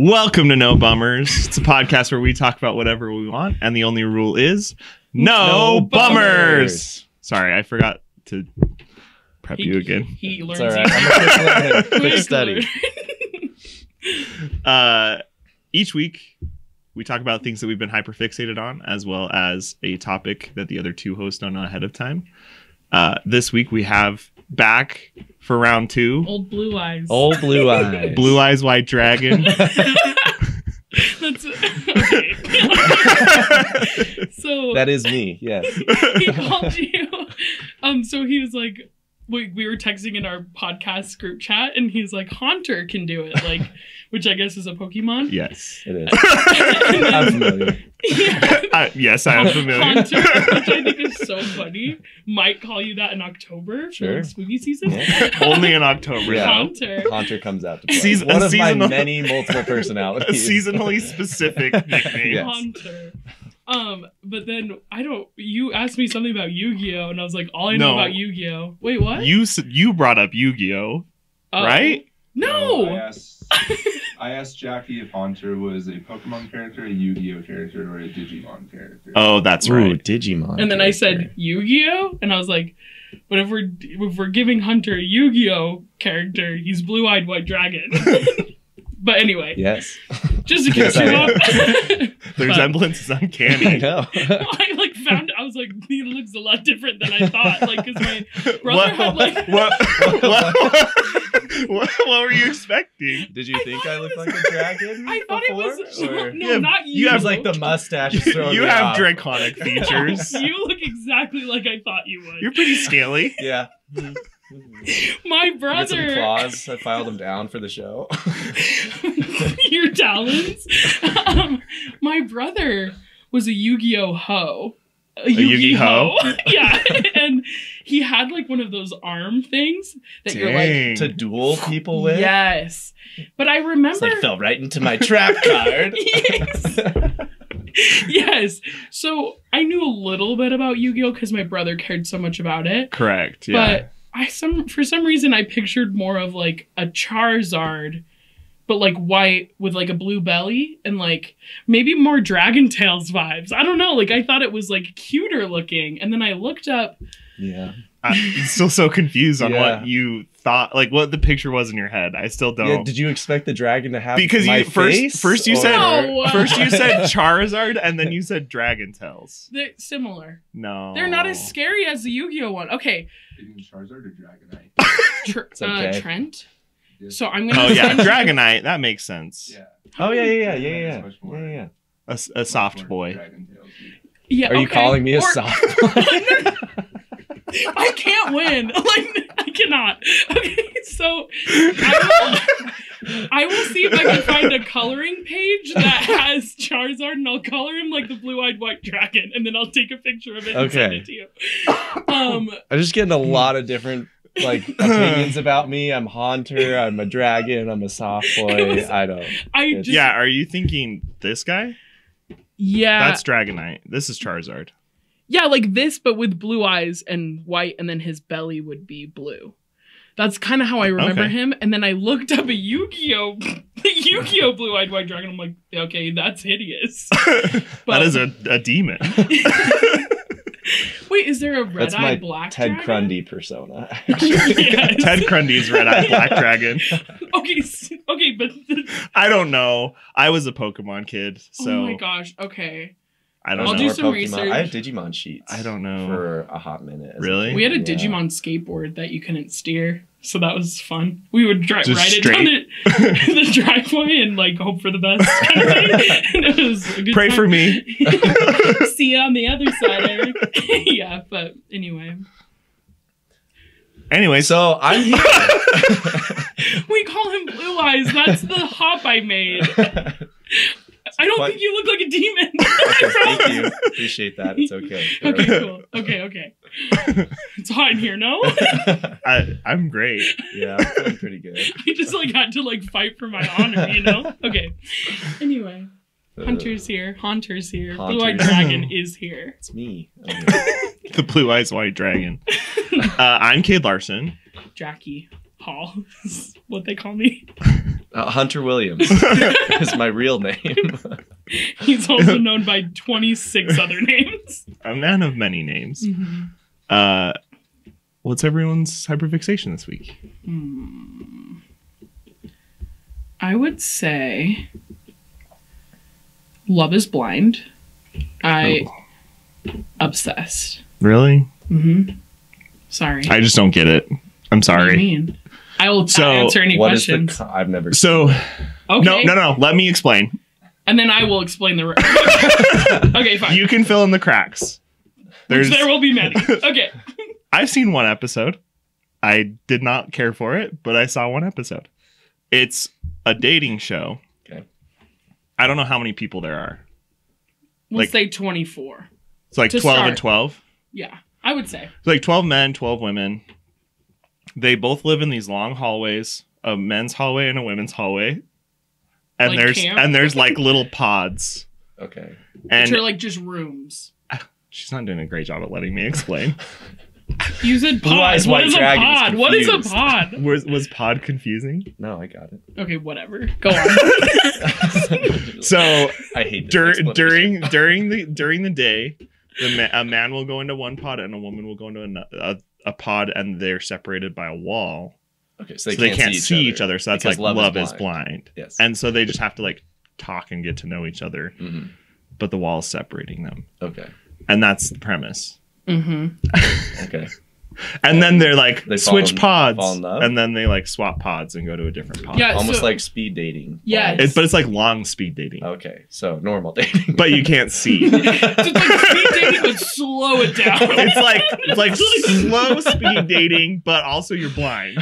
Welcome to No Bummers. It's a podcast where we talk about whatever we want, and the only rule is no bummers. Sorry, I forgot to prep you again. He learns. It's all right. I'm a quick study. Each week, we talk about things that we've been hyper-fixated on, as well as a topic that the other two hosts don't know ahead of time. This week, we have back for round 2. Old Blue Eyes. Old Blue Eyes. Blue Eyes White Dragon. That's okay. So That is me, yes. he called you. So he was like, we were texting in our podcast group chat, and he's like, Haunter can do it, like, which I guess is a Pokemon. Yes. It is. I'm familiar. Yeah. Yes, I am familiar. Haunter, which I think is so funny. Might call you that in October for Sure. like spooky season. Yeah. Only in October. Yeah. Haunter. Haunter comes out to play. A One of my seasonal- many multiple A personalities. seasonally specific nickname. Yes. Haunter. But then you asked me something about Yu-Gi-Oh, and I was like, all I know No. about Yu-Gi-Oh. Wait, what? You brought up Yu-Gi-Oh, Oh. right? No. I asked Jackie if Haunter was a Pokemon character, a Yu-Gi-Oh character, or a Digimon character. Oh, that's Ooh, right. Digimon. And then I character. said Yu-Gi-Oh, and I was like, but if we're giving Hunter a Yu-Gi-Oh character, he's Blue-Eyed White Dragon. But anyway, Yes. just to catch you up. The resemblance is I uncanny. know. I was like, he looks a lot different than I thought. Like, because my brother had like. What were you expecting? Did you think I looked thought like a dragon? I thought it before, was or- no, You have- not you. you It have, was like the mustache is throwing You me have off. draconic features. You look exactly like I thought you would. You're pretty scaly. Yeah. My Get some brother. claws. I filed them down for the show. Your talons. My brother was a Yu-Gi-Oh ho. A Yu-Gi-Oh? Yeah, and he had like one of those arm things that you're like. Dang. To duel people with? Yes, but I remember. It's like fell right into my trap card. Yes. Yes. So I knew a little bit about Yu-Gi-Oh because my brother cared so much about it. Correct. Yeah. But for some reason I pictured more of like a Charizard, but like white with like a blue belly and like maybe more Dragon Tales vibes. I don't know. Like I thought it was like cuter looking, and then I looked up. Yeah. I'm still so confused on Yeah. what you thought, like what the picture was in your head. I still don't. Yeah, did you expect the dragon to have Because my you face? first you Or- said No. first you said Charizard and then you said Dragon Tales. They're similar. No, They're not as scary as the Yu-Gi-Oh one. Okay, Isn't Charizard or Dragonite? It's okay. Trent. Yeah. So I'm gonna. Oh yeah, send you- Dragonite. That makes sense. Yeah. Oh yeah. It's much more- Yeah. A soft more boy. Dragon Tales. Yeah. Are you okay. calling me a Or- soft I can't win. Like I cannot. Okay, so I will see if I can find a coloring page that has Charizard, and I'll color him like the blue-eyed white dragon, and then I'll take a picture of it and send Okay. it to you. I'm just getting a lot of different like opinions about me. I'm Haunter, I'm a dragon, I'm a soft boy. I don't. I Yes. just Yeah, are you thinking this guy? yeah That's Dragonite. This is Charizard. yeah like this, but with blue eyes and white, and then his belly would be blue. That's kind of how I remember Okay. him. And then I looked up a Yu-Gi-Oh, the Yu-Gi-Oh blue-eyed white dragon. I'm like, okay, that's hideous. That is a demon. Wait, is there a That's my red-eyed black Ted dragon? Grundy persona. Yes. Ted Grundy's red-eyed black dragon. Okay, but I don't know. I was a Pokemon kid, so oh my gosh. Okay, I don't I'll know. do More some Pokemon. research. I have Digimon sheets. I don't know. For a hot minute. as a Really? kid. we had a Yeah. Digimon skateboard that you couldn't steer, so that was fun. We would ride Just it down the driveway and like hope for the best. Kind of thing. And it was a good Pray time. for me. See you on the other side, Eric. Yeah, but anyway, Anyway, so So I'm here. we call him Blue Eyes. That's the hop I made. I don't What? think you look like a demon. Okay, thank you. Appreciate that. It's okay. Okay, cool. Okay. It's hot in here, no? I'm great. Yeah, I'm feeling pretty good. I just like had to like fight for my honor, you know? Okay. Anyway, Hunter's here. Blue-eyed dragon is here. It's me. The Blue Eyes White Dragon. I'm Cade Larson. Jackie Hall is what they call me. Hunter Williams is my real name. He's also known by 26 other names. A man of many names. What's everyone's hyperfixation this week? I would say Love is Blind. Obsessed. Really? Sorry. I just don't get it. I'm What do sorry. you mean? I will answer any What is questions. I've never. So, Okay. no. Let me explain. And then I will explain the. Okay, fine. You can fill in the cracks. Which there will be many. Okay. I've seen one episode. I did not care for it, but I saw one episode. It's a dating show. Okay. I don't know how many people there are. We'll Like- say 24. It's like To 12 and start. 12. Yeah, I would say. It's like 12 men, 12 women. They both live in these long hallways, a men's hallway and a women's hallway. And Like camp? there's like little pods. Okay. And Which are like just rooms. she's not doing a great job at letting me explain. You said Blue pod. Eyes What White is a Dragon is pod? What is a confused. pod? Was pod confusing? No, I got it. Okay, whatever. Go on. So I hate this explanation. during the day, a man will go into one pod and a woman will go into a pod, and they're separated by a wall. Okay, so They can't see each other. So that's because like love is blind. Yes. And so they just have to like talk and get to know each other, Mhm. but the wall is separating them, Okay. and that's the premise. Okay. And then they're like They switch fall in pods, love? and then they like swap pods and go to a different pod. Yeah. Almost so- like speed dating. Yeah. But it's like long speed dating, Okay, so normal dating. but you can't see. So it's like speed dating, but slow it down. It's like slow speed dating, but also you're blind.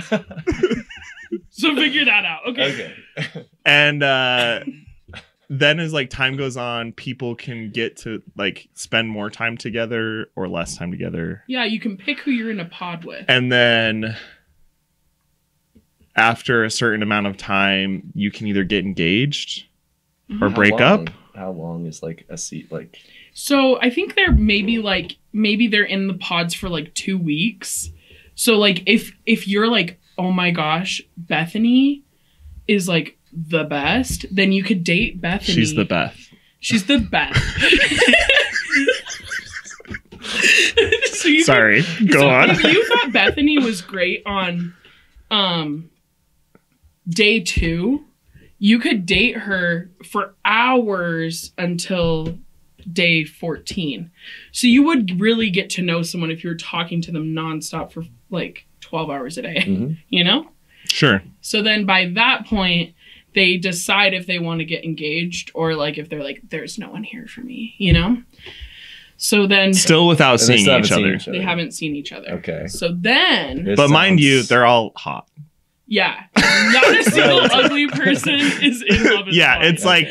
So figure that out. Okay. Okay. And then as like time goes on, people can get to like spend more time together or less time together. Yeah, you can pick who you're in a pod with. And then after a certain amount of time, you can either get engaged or How break long? up. How long is like a seat? Like So I think they're maybe they're in the pods for like 2 weeks. So like if you're like, oh my gosh, Bethany is like the best, then you could date Bethany. She's the Beth. She's the best. So you Sorry, go on. If you thought Bethany was great on day 2, you could date her for hours until day 14. So you would really get to know someone if you were talking to them nonstop for like 12 hours a day, Mhm. you know? Sure. So then by that point, they decide if they want to get engaged or like if they're like, there's no one here for me, you know? So then Still without And they seeing still haven't each seen other. each other. they haven't seen each other. Okay. So then, This But mind you, sounds- they're all hot. yeah, not a single ugly person is in love with Yeah, somebody. it's like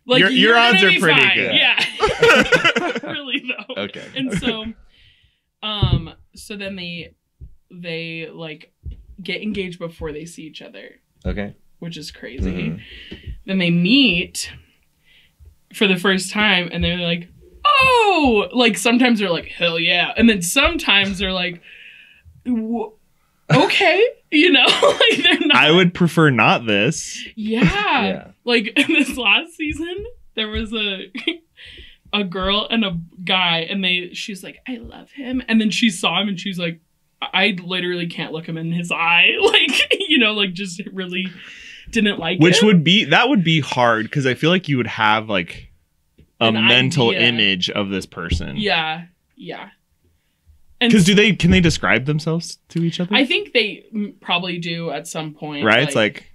Like your gonna odds are be pretty fine. good. Yeah. Really though. Okay. And so so then they like get engaged before they see each other, Okay. which is crazy. Mhm. Then they meet for the first time and they're like, oh, like sometimes they're like, hell yeah. And then sometimes they're like, okay, you know, like they're not. I would prefer not this. Yeah. Yeah. Like in this last season, there was a girl and a guy and she's like, I love him. And then she saw him and she's like, I literally can't look him in his eye. Like, you know, like just really didn't like Which him. would be hard because I feel like you would have like a An mental idea. image of this person. Yeah. Yeah. And Because can they describe themselves to each other? I think they probably do at some point. right? It's like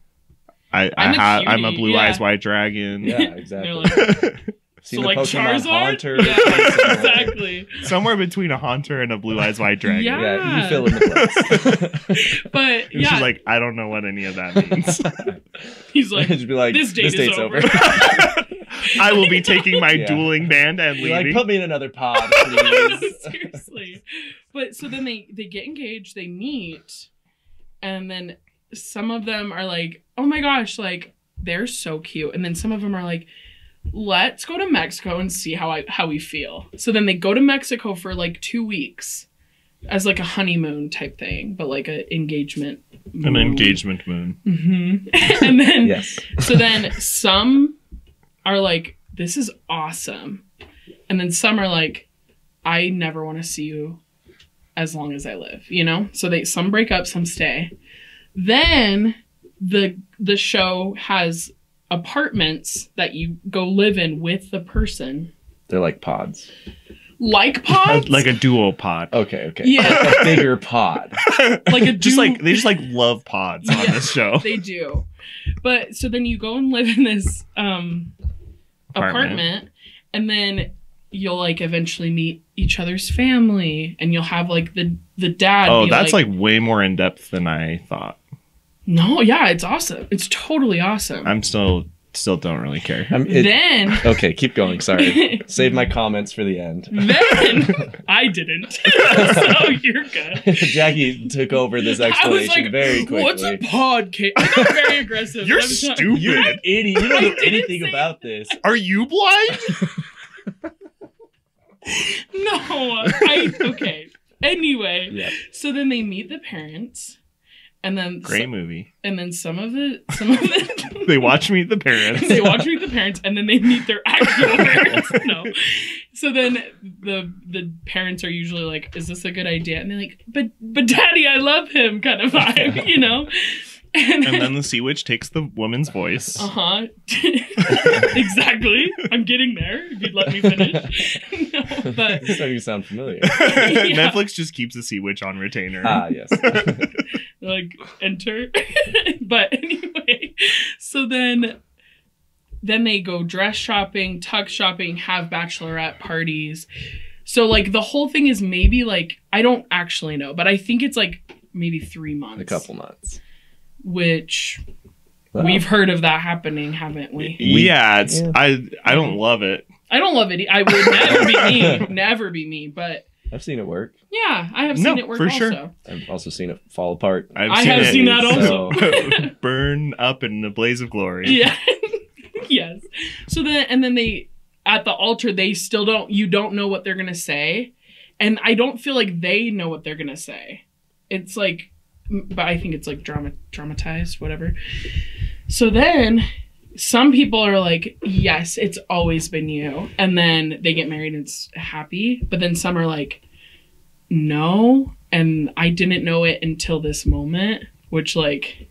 I'm a cutie, blue yeah. eyes white dragon. Yeah. they're Exactly. like, Seen so the like Pokemon Charizard? Haunter? Yeah, exactly. Somewhere between a haunter and a blue eyes white dragon. Yeah. Yeah. You fill in the blanks. But And yeah, she's like, I don't know what any of that means. he's like, Just be like, this date is date's over. I will be taking my Yeah. dueling band and Be like, leaving. put me in another pod, please. Seriously. But so then they get engaged, they meet, and then some of them are like, oh my gosh, like they're so cute. And then some of them are like, let's go to Mexico and see how we feel. So then they go to Mexico for like 2 weeks as like a honeymoon type thing, but like an engagement An engagement moon. And then Yes. so then some are like, this is awesome, and then some are like, I never want to see you as long as I live, you know? So some break up, some stay. Then the show has apartments that you go live in with the person. They're like pods. Like pods? Like a duo pod. Okay. Yeah. A bigger pod. Like a they just like love pods on Yeah, this show. They do. But so then you go and live in this apartment, and then you'll like eventually meet each other's family, and you'll have like the dad. Oh, be that's like way more in depth than I thought. No, yeah, it's awesome. It's totally awesome. I'm still don't really care. Then Okay, keep going. Sorry. Save my comments for the end. then I didn't. So you're good. Jackie took over this I was explanation like, very quickly. what's a podcast? I got very aggressive. You're I'm sorry. stupid. You're an idiot. You don't I know didn't anything say- about this. Are you blind? No, okay. Anyway, Yeah. so then they meet the parents, and then Great movie. and then some of the They watch Meet the Parents. they watch meet the parents, and then they meet their actual parents. No, so then the parents are usually like, "Is this a good idea?" And they're like, "But Daddy, I love him," kind of vibe, you know. And then the Sea Witch takes the woman's voice. Exactly. I'm getting there. If you'd let me finish. No, but It's starting to sound familiar. Netflix just keeps the Sea Witch on retainer. Ah, yes. like enter. But anyway, so then they go dress shopping, tuck shopping, have bachelorette parties. So like the whole thing is maybe like, I don't actually know, but I think it's like maybe 3 months. A couple months. Which Wow. we've heard of that happening, haven't we? Yeah, it's Yeah. I don't love it. I don't love it. I would never be me. Never be me. But I've seen it work. yeah, I have No, seen it work for also. sure. I've also seen it fall apart. I have seen that also. Burn up in a blaze of glory. Yeah. Yes. So then they at the altar they still don't know what they're gonna say. And I don't feel like they know what they're gonna say. It's like, but I think it's like dramatized, whatever. So then some people are like, yes, it's always been you. And then they get married and it's happy. But then some are like, no. And I didn't know it until this moment, which like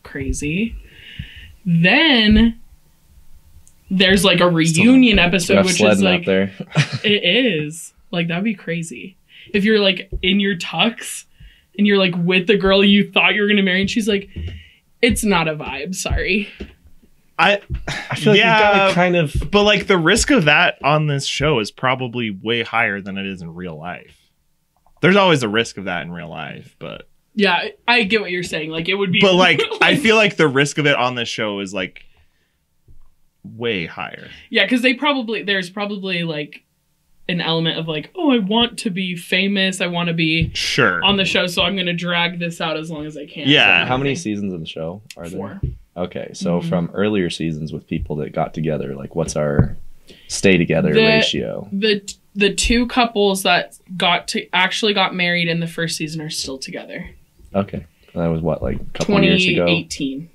crazy. Then there's like a reunion episode, Rough which is sledding like, out there. it is like, that'd be crazy. If you're like in your tux and you're like with the girl you thought you were going to marry and she's like, it's not a vibe. Sorry. I feel like you've got to kind of. But like the risk of that on this show is probably way higher than it is in real life. There's always a risk of that in real life, but Yeah, I get what you're saying. Like it would be, but like I feel like the risk of it on this show is like way higher. yeah, because there's probably like an element of like, oh, I want to be famous. I want to be Sure. on the show, so I'm going to drag this out as long as I can. Yeah. How many seasons of the show are 4. there? Okay, so Mhm. from earlier seasons with people that got together, like what's our stay together ratio? The 2 couples that actually got married in the first season are still together. Okay, that was what, like a couple years ago? 2018,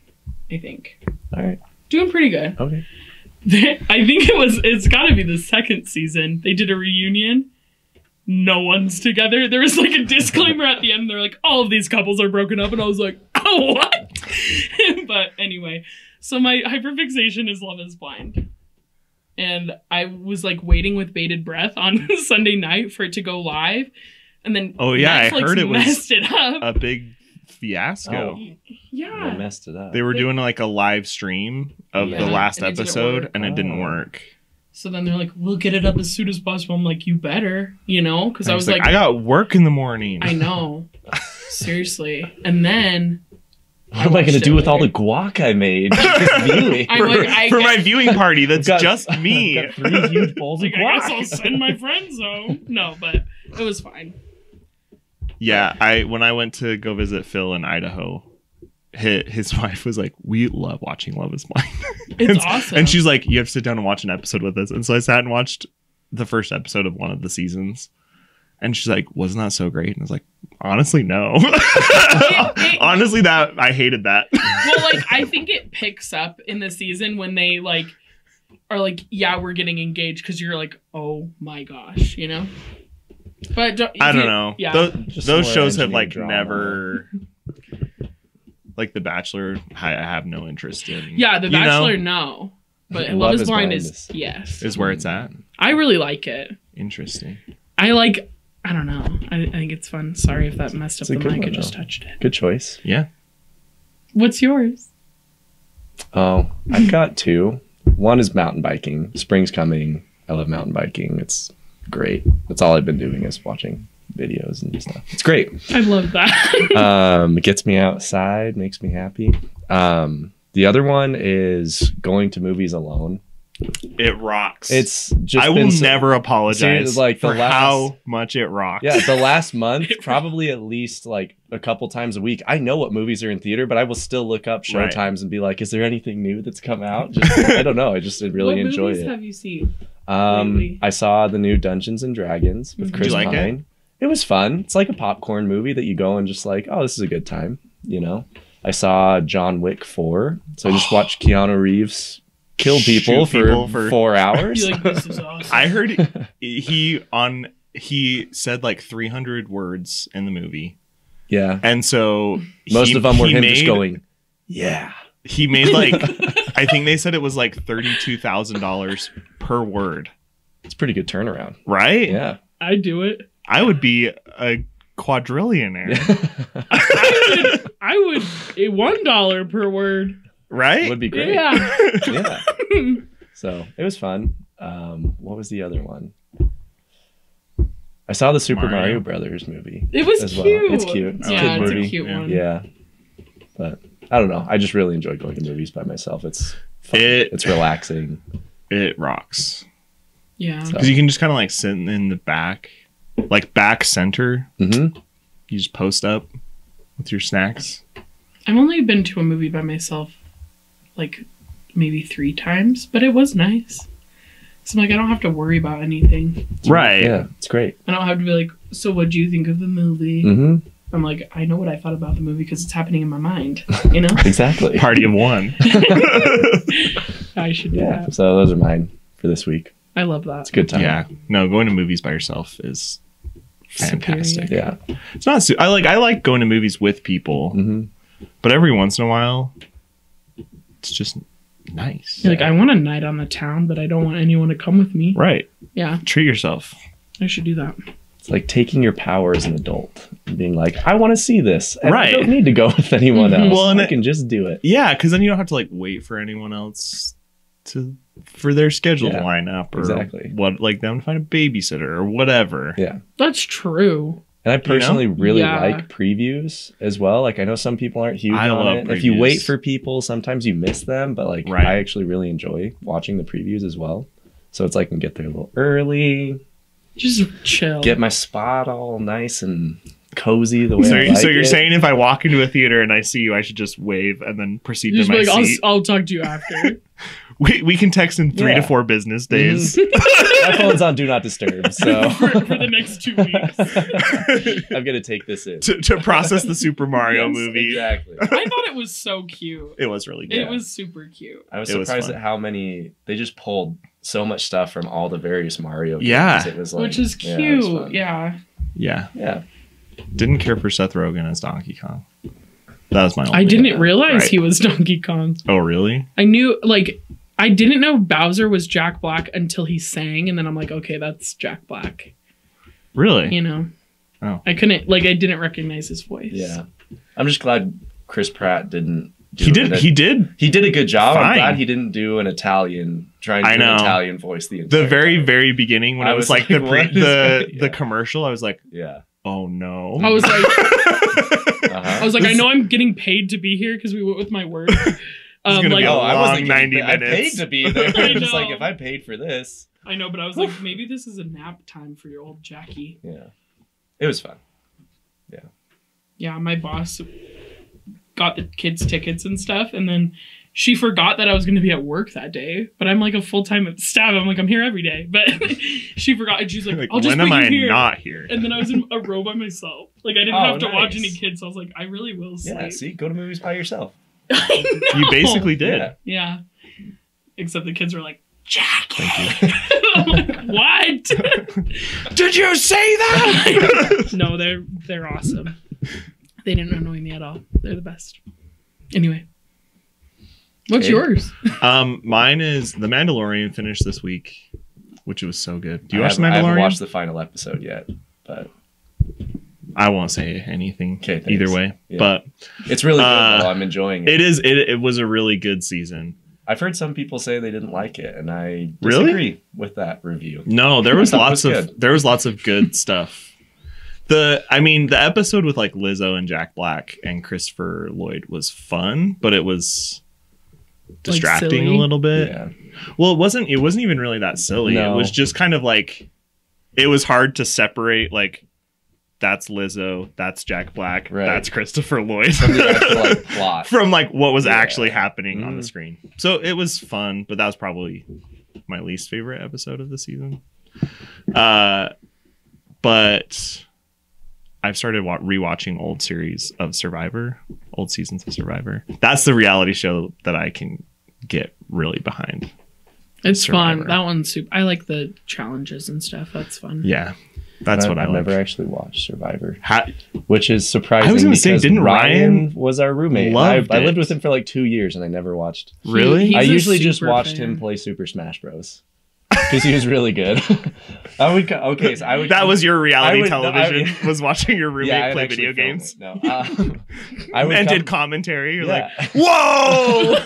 I think. All right. Doing pretty good. Okay. I think it's got to be the second season. They did a reunion. No one's together. There was like a disclaimer at the end. They're like, all of these couples are broken up. And I was like, oh, what? But anyway, so my hyperfixation is Love is Blind. And I was like waiting with bated breath on Sunday night for it to go live. And then Oh, yeah, Netflix I heard it was messed it up. a big fiasco. Oh. Yeah. They messed it up. They were doing like a live stream of Yeah. the last And it didn't episode work. and it didn't Oh. work. So then they're like, we'll get it up as soon as possible. I'm like, you better, you know? Because I was like, I got work in the morning. I know. Seriously. And then What am I going to watched do it with all the later. guac I made? Just viewing. I'm for, like, I for guess- my viewing party, that's Got- just me. I've got 3 huge bowls of like, I guess I'll guac. send my friends home. No, but it was fine. Yeah, when I went to go visit Phil in Idaho, his wife was like, "We love watching Love Is Blind." It's awesome. And she's like, "You have to sit down and watch an episode with us." And so I sat and watched the first episode of one of the seasons, And she's like, wasn't that so great? And I was like, honestly, no. Honestly, that I hated that. Well, like, I think it picks up in the season when they like are like, yeah, we're getting engaged, because you're like, oh my gosh, you know. But I don't know. Yeah, those shows have like drama. never, like The Bachelor. I have no interest in. Yeah, The Bachelor, no. But Love is Blind is yes. Is where it's at. I really like it. Interesting. I don't know. I think it's fun. Sorry if that messed up the mic. I just touched it. Good choice. Yeah. What's yours? Oh, I've got 2. One is mountain biking. Spring's coming. I love mountain biking. It's great. That's all I've been doing is watching videos and stuff. It's great. I love that. It gets me outside, makes me happy. The other one is going to movies alone. It rocks. It's just I will never apologize like for how much it rocks. Yeah, the last month, probably at least like a couple times a week. I know what movies are in theater, but I will still look up show times and be like, is there anything new that's come out? Just, I don't know. I just really enjoy it. What movies have you seen? I saw the new Dungeons and Dragons with Chris Pine. Like it? It was fun. It's like a popcorn movie that you go and just like, oh, this is a good time, you know? I saw John Wick 4. So I just watched Keanu Reeves kill people for 4 hours. Like, this is awesome. I heard he said like 300 words in the movie. Yeah. And so most of them were him just going, yeah. He made like, I think they said it was like $32,000 per word. It's a pretty good turnaround. Right? Yeah. I'd do it. I would be a quadrillionaire. I would $1 per word. Right? Would be great. Yeah. Yeah. So it was fun. What was the other one? I saw the Super Mario Brothers movie. It was as cute. Well. It's cute. It's yeah, a kid it's movie. a cute one. Yeah. But I don't know. I just really enjoy going to movies by myself. It's fun. It's relaxing. It rocks. Yeah. Because you can just kind of like sit in the back, like back center. Mm-hmm. You just post up with your snacks. I've only been to a movie by myself like maybe 3 times, but it was nice. So I'm like, I don't have to worry about anything. Right. Yeah, it's great. I don't have to be like, so what do you think of the movie? Mm-hmm. I'm like, I know what I thought about the movie because it's happening in my mind, you know? Exactly. Party of one. I should do that. So those are mine for this week. I love that. It's a good time. Yeah. No, going to movies by yourself is fantastic. Superior. Yeah. It's not. I like going to movies with people, Mm-hmm. but every once in a while, it's just nice. You're like, I want a night on the town, but I don't want anyone to come with me. Right. Yeah, Treat yourself. I should do that. It's like taking your power as an adult and being like, I want to see this. And Right. I don't need to go with anyone else. Well, and I can just do it. Yeah, because then you don't have to like wait for anyone else for their schedule to line up, or exactly. what, like them to find a babysitter or whatever. Yeah. That's true. And I personally really Yeah. like previews as well. Like I know some people aren't huge I on love it. If you previews. wait for people, sometimes you miss them. But like Right. I actually really enjoy watching the previews as well. So it's like I can get there a little early, Just chill. get my spot all nice and cozy the way I like So you're it. saying if I walk into a theater and I see you, I should just wave and then proceed You to just my be like, seat? I'll talk to you after. We can text in 3 to Yeah. 4 business days. My phone's on Do Not Disturb, so for the next 2 weeks. I'm gonna take this in. to process the Super Mario Yes, movie. Exactly. I thought it was so cute. It was really good. It was super cute. I was It was surprised fun. at how many they just pulled so much stuff from all the various Mario games. Yeah. It was like, Which is yeah, it was cute. fun. Yeah. Yeah. Yeah. Didn't care for Seth Rogen as Donkey Kong. That was my only. I didn't realize Right. he was Donkey Kong. Oh, really? I knew, like, I didn't know Bowser was Jack Black until he sang, and then I'm like, okay, that's Jack Black. Really? You know? Oh. I couldn't, like, I didn't recognize his voice. Yeah. I'm just glad Chris Pratt didn't do He did. He did a good job. Fine. I'm glad he didn't do an Italian trying to I do know. an Italian voice the entire The very, time. very beginning when I it was was like like, the what is the that? the Yeah. commercial, I was like, Yeah. oh no. I was like, Uh-huh. I was like, I know I'm getting paid to be here because we went with my work. gonna be Like, a I wasn't long getting 90 paid. I minutes. paid to be there. I I'm just like, know. if I paid for this. I know, but I was like, maybe this is a nap time for your old Jackie. Yeah. It was fun. Yeah, my boss got the kids tickets and stuff, and then she forgot that I was going to be at work that day, but I'm like a full-time staff. I'm like, I'm here every day. But she forgot, and she's like, I'll just when put am you I here. not here? And then I was in a row by myself. Like, I didn't have to watch any kids, so I was like, I really will sleep. Yeah, see, go to movies by yourself. I know. You basically did. Yeah. Except the kids were like, Jackie. Thank you. I'm like, what? Did you say that? No, they're awesome. They didn't annoy me at all. They're the best. Anyway. What's yours? Mine is The Mandalorian finished this week, which was so good. Do you watch The Mandalorian? I haven't watched the final episode yet, but I won't say anything either way. Yeah. But it's really good though. I'm enjoying it. It was a really good season. I've heard some people say they didn't like it, and I disagree with that review. No, there was lots of good stuff. The episode with like Lizzo and Jack Black and Christopher Lloyd was fun, but it was distracting a little bit. Yeah. Well, it wasn't even really that silly. No. It was just kind of like, it was hard to separate, like, that's Lizzo, that's Jack Black, that's Christopher Lloyd from the actual like plot, from like what was actually happening on the screen. So it was fun, but that was probably my least favorite episode of the season. But I've started rewatching old seasons of Survivor. That's the reality show that I can get really behind. It's Survivor. fun. That one's super. I like the challenges and stuff. That's fun. Yeah. That's what I like. I've never actually watched Survivor, which is surprising. I was going to say, didn't Ryan was our roommate? I lived with him for like 2 years, and I never watched. Really? I usually just watched him play Super Smash Bros. Because he was really good. That was your reality television. Was watching your roommate play video games. No, did commentary. You're like, whoa,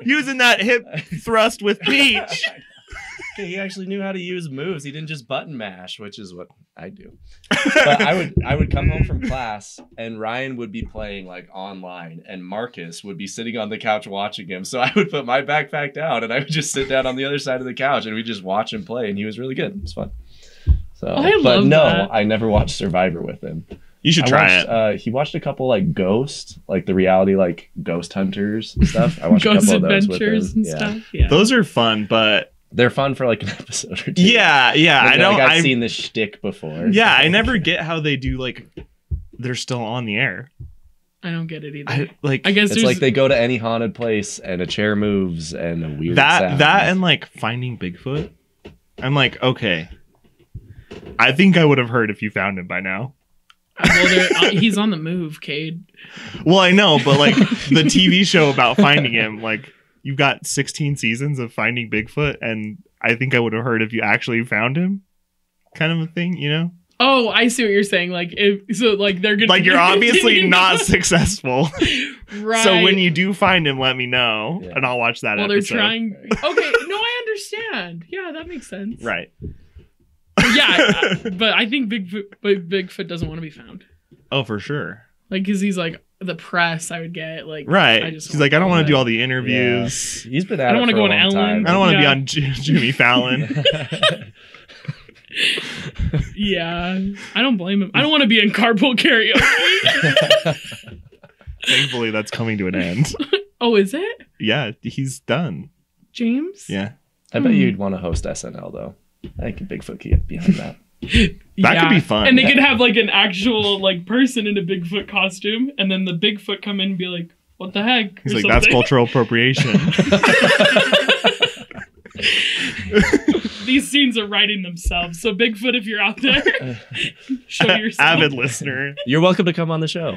using that hip thrust with Peach. He actually knew how to use moves. He didn't just button mash, which is what I do. But I would come home from class, and Ryan would be playing like online, and Marcus would be sitting on the couch watching him. So I would put my backpack down, and I would just sit down on the other side of the couch, and we'd just watch him play. And he was really good. It was fun. So, I never watched Survivor with him. You should try it. He watched a couple like Ghost, like the reality like Ghost Hunters and stuff. I watched Ghost a couple of those Adventures with him. and stuff. Yeah. Those are fun, but they're fun for like an episode or two. Yeah. I've seen this shtick before. Yeah, I never get how they do like they're still on the air. I don't get it either. I guess it's like they go to any haunted place and a chair moves and a weird sound. That and like Finding Bigfoot. I'm like, okay. I think I would have heard if you found him by now. Well, he's on the move, Cade. Well, I know, but like the TV show about finding him, like you've got 16 seasons of Finding Bigfoot, and I think I would have heard if you actually found him, kind of a thing, you know? Oh, I see what you're saying. Like, they're gonna you're obviously not successful, right? So when you do find him, let me know, and I'll watch that. Well, episode. They're trying. Okay, no, I understand. Yeah, that makes sense. Right. Yeah, but I think Bigfoot doesn't want to be found. Oh, for sure. Like, because he's like the press. I would get like right. He's like, I don't want to do all the interviews. Yeah. He's been. I don't want to go on Ellen. I don't want to be on Jimmy Fallon. Yeah, I don't blame him. I don't want to be in carpool karaoke. Thankfully, that's coming to an end. Oh, is it? Yeah, he's done. James? Yeah. I bet you'd want to host SNL though. I think Bigfoot could get behind that. That could be fun. And they could have like an actual like person in a Bigfoot costume, and then the Bigfoot come in and be like, "What the heck?" He's like, "That's cultural appropriation." These scenes are writing themselves. So Bigfoot, if you're out there, show yourself. Avid listener, you're welcome to come on the show.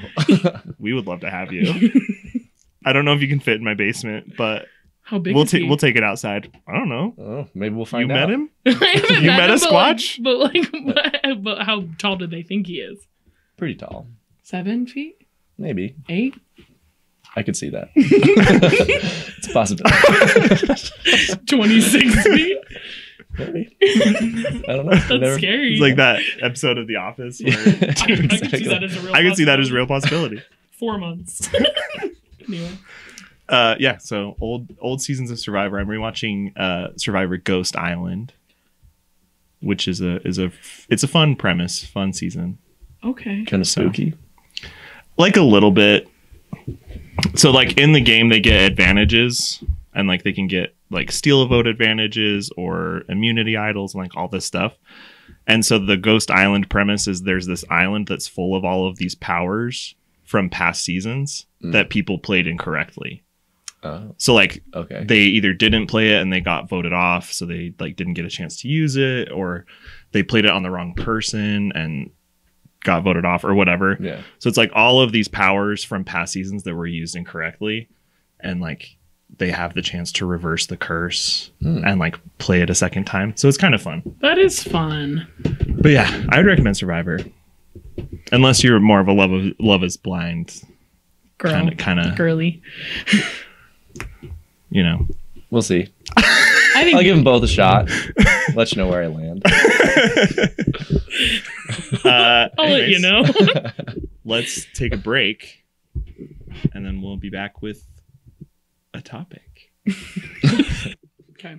We would love to have you. I don't know if you can fit in my basement, but how big? We'll take it outside. I don't know. Oh, maybe we'll find out. You met him? You met a Squatch? But how tall do they think he is? Pretty tall. 7 feet? Maybe 8. I could see that. It's a possibility. 26 feet. Maybe. I don't know. That's scary. It's like that episode of The Office. Where I can see that as a real. I can see that as a real possibility. 4 months. Anyway. Yeah. So old seasons of Survivor. I'm rewatching Survivor Ghost Island, which is it's a fun premise, fun season. Okay. Kind of spooky. Like a little bit. So like in the game they get advantages, and like they can get like steal a vote advantages or immunity idols and like all this stuff. And so the Ghost Island premise is there's this island that's full of all of these powers from past seasons that people played incorrectly. So like they either didn't play it and they got voted off, so they like didn't get a chance to use it, or they played it on the wrong person and got voted off or whatever. Yeah. So it's like all of these powers from past seasons that were used incorrectly, and like they have the chance to reverse the curse and like play it a second time. So it's kind of fun. That is fun. But yeah, I would recommend Survivor. Unless you're more of a Love is Blind kind of girly. You know. We'll see. I think I'll give them both a shot. Let you know where I land. I'll let you know. Let's take a break, and then we'll be back with a topic. Okay.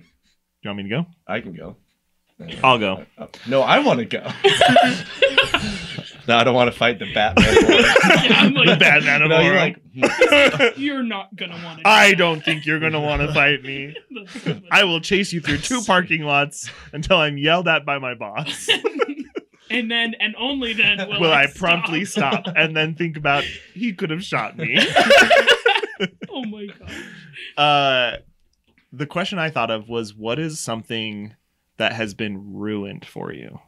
You want me to go? I can go. I'll go. No, I want to go. No, I don't want to fight the Batman. Yeah, I'm like, The Batman of No, you're Horror. like, you're not gonna want to. I don't think you're going to want to fight me. to. I will chase you through 2 parking lots until I'm yelled at by my boss. And then, and only then, Will I promptly stop and then think about he could have shot me. Oh my god. The question I thought of was, what is something that has been ruined for you?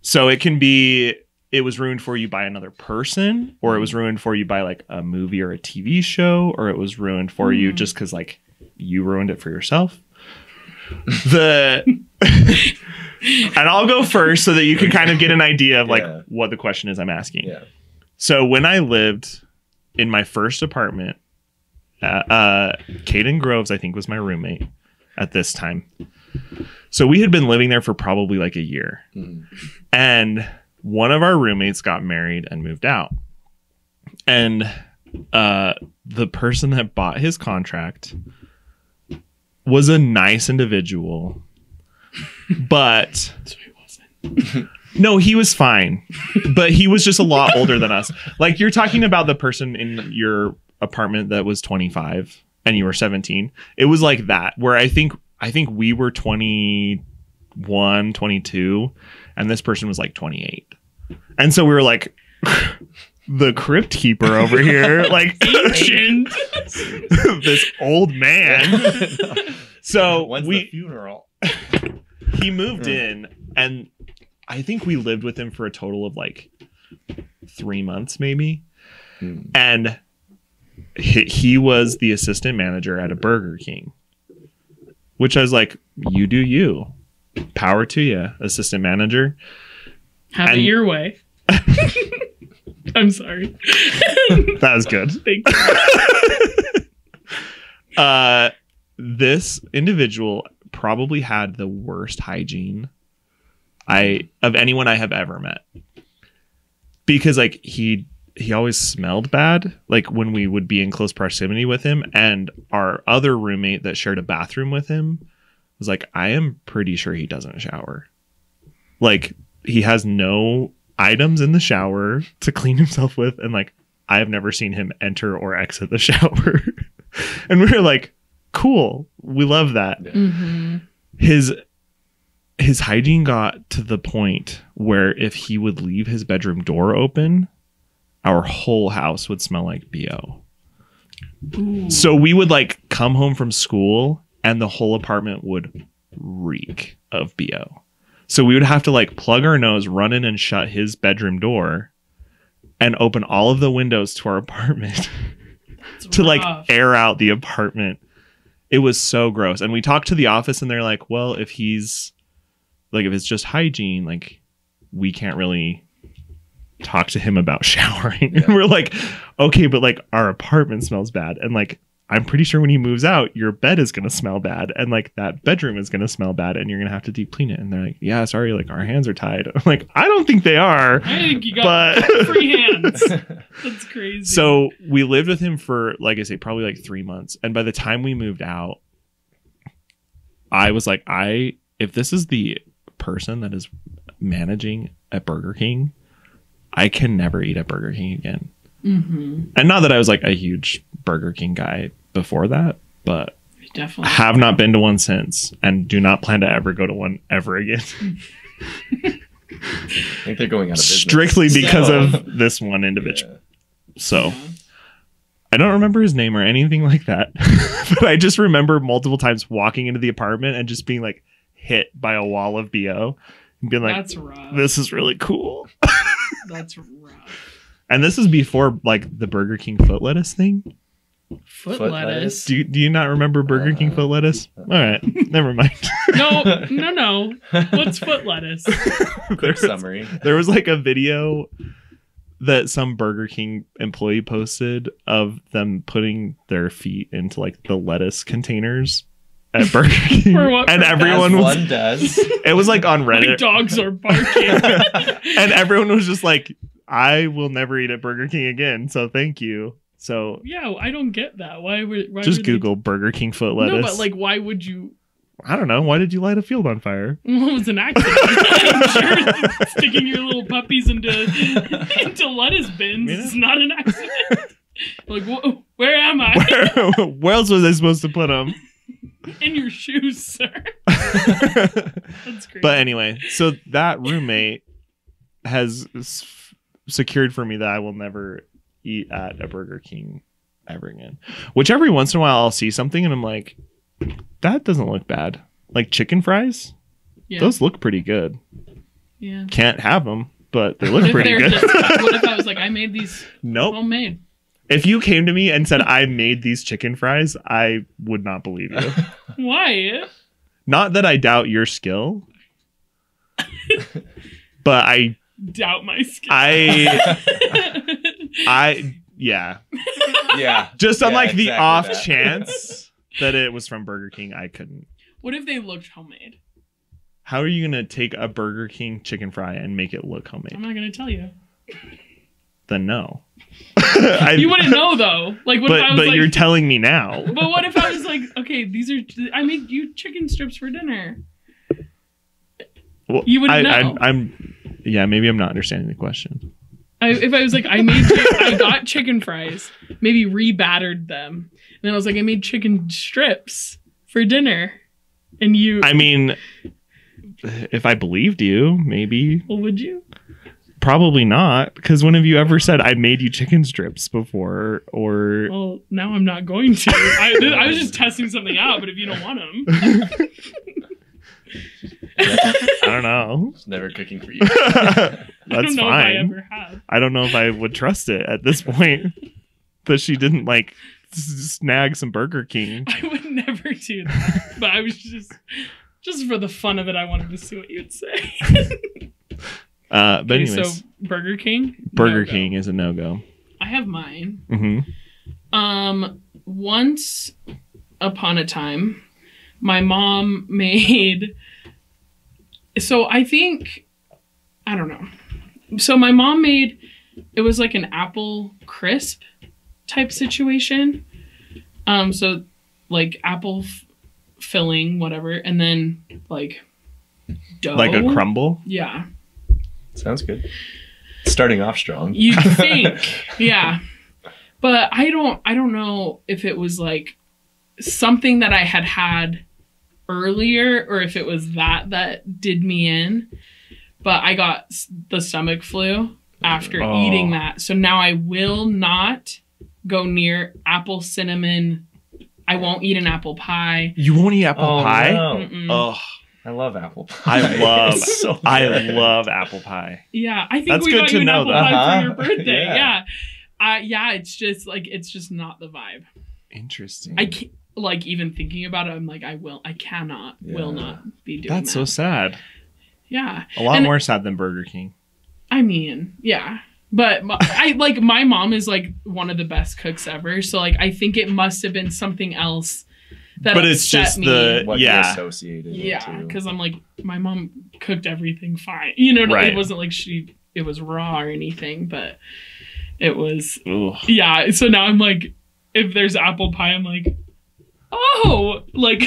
So it can be, it was ruined for you by another person, or it was ruined for you by like a movie or a TV show, or it was ruined for you just because like you ruined it for yourself. And I'll go first so that you can kind of get an idea of like what the question is I'm asking. yeah. So when I lived in my first apartment, Cade Groves, I think, was my roommate at this time. So we had been living there for probably like a year. And one of our roommates got married and moved out. And the person that bought his contract was a nice individual. But So he wasn't. no, he was fine. But he was just a lot older than us. Like, you're talking about the person in your apartment that was 25 and you were 17. It was like that, where I think we were 21, 22, and this person was like 28. And so we were like, the crypt keeper over here, like Ancient. this old man. So When's the funeral? He moved in, and I think we lived with him for a total of like 3 months, maybe. And he was the assistant manager at a Burger King, which I was like, you do you. Power to you, assistant manager. Have it your way. I'm sorry. That was good. Thank you. This individual probably had the worst hygiene of anyone I have ever met, because like he always smelled bad, like when we would be in close proximity with him. And our other roommate that shared a bathroom with him was like, I am pretty sure he doesn't shower. Like, he has no items in the shower to clean himself with, and like I have never seen him enter or exit the shower. And we were like, cool, we love that. His hygiene got to the point where if he would leave his bedroom door open, our whole house would smell like BO. So we would like come home from school and the whole apartment would reek of BO. So we would have to like plug our nose, run in and shut his bedroom door, and open all of the windows to our apartment to like air out the apartment. It was so gross. And we talked to the office and they're like, well, if it's just hygiene, like we can't really talk to him about showering. And we're like, okay, but like our apartment smells bad, and like I'm pretty sure when he moves out, your bed is going to smell bad, and like that bedroom is going to smell bad, and you're going to have to deep clean it. And they're like, yeah, sorry, like our hands are tied. I'm like, I don't think they are. I think you got free hands. That's crazy. So we lived with him for, like I say, probably like 3 months. And by the time we moved out, I was like, if this is the person that is managing at Burger King, I can never eat at Burger King again. Mm-hmm. And not that I was like a huge Burger King guy before that, but Definitely. have not been to one since and do not plan to ever go to one ever again. I think they're going out of business. Strictly because So- of this one individual. Yeah. So Yeah. I don't remember his name or anything like that. But I just remember multiple times walking into the apartment and just being like hit by a wall of BO and being like, That's rough. this is really cool. That's rough. And this is before like the Burger King foot lettuce thing. Foot Foot lettuce. lettuce? Do you not remember Burger King foot lettuce? All right, never mind. No. What's foot lettuce? Quick summary. There was like a video that some Burger King employee posted of them putting their feet into like the lettuce containers at Burger King. For what And purpose? everyone As was, one does. it was like on My Reddit. dogs are barking. And everyone was just like, I will never eat at Burger King again. So thank you. So Yeah, I don't get that. Why just would Google Burger King foot lettuce. No, but like, why would you? I don't know. Why did you light a field on fire? Well, it was an accident. I'm sure sticking your little puppies into lettuce bins is not an accident. Like, where am I? Where else was I supposed to put them? In your shoes, sir. That's great. But anyway, so that roommate has secured for me that I will never eat at a Burger King ever again. Which every once in a while I'll see something and I'm like, that doesn't look bad. Like chicken fries, yeah. those look pretty good. Yeah. Can't have them, but they look What if pretty they're good. what if I was like, I made these Nope. homemade? If you came to me and said I made these chicken fries, I would not believe you. Why? Not that I doubt your skill, but I Doubt my skill. yeah. Yeah. Just on Yeah, like the exactly off that. chance that it was from Burger King, I couldn't. What if they looked homemade? How are you gonna take a Burger King chicken fry and make it look I'm homemade? not gonna tell you. Then no. You wouldn't know though. Like, what if I was but like, you're telling me now. But what if I was like, okay, I made you chicken strips for dinner. Well, You wouldn't know. Yeah, maybe I'm not understanding the question. If I was like, I got chicken fries, maybe re-battered them, and then I was like, I made chicken strips for dinner, and you. I mean, if I believed you, maybe. Well, would you? Probably not, because when have you ever said I made you chicken strips before? Or Well, now I'm not going to. I was just testing something out, but if you don't want them, I don't know. It's never cooking for you. I That's don't know if I fine. ever have. I don't know if I would trust it at this point that she didn't like snag some Burger King. I would never do that. But I was just for the fun of it, I wanted to see what you'd say. But Okay, anyways, so Burger King. Burger No-go. King is a no-go. I have mine. Mm-hmm. Once upon a time, my mom made. So I think, I don't know. So my mom made, it was like an apple crisp type situation. So like apple filling, whatever, and then like dough. Like a crumble. Yeah. Sounds good. Starting off strong. You'd think, yeah. But I don't know if it was like something that I had earlier or if it was that did me in. But I got the stomach flu after eating that. So now I will not go near apple cinnamon. I won't eat an apple pie. You won't eat apple pie? No. Mm-mm. Oh, I love apple pie. It's so good. I love apple pie. Yeah, I think That's we good got to you an know, apple though. pie for your birthday. Yeah. Yeah. It's just not the vibe. Interesting. I can't, like, even thinking about it, I'm like, will not be doing That's that. so sad. Yeah. A lot And- more sad than Burger King. I mean, yeah. But my mom is like one of the best cooks ever. So like, I think it must have been something else that But it's upset just me. the What you yeah. associated it Yeah, to. because I'm like, my mom cooked everything fine. You know, Right. it wasn't like it was raw or anything, but it was, Ugh. yeah. So now I'm like, if there's apple pie, I'm like, oh, like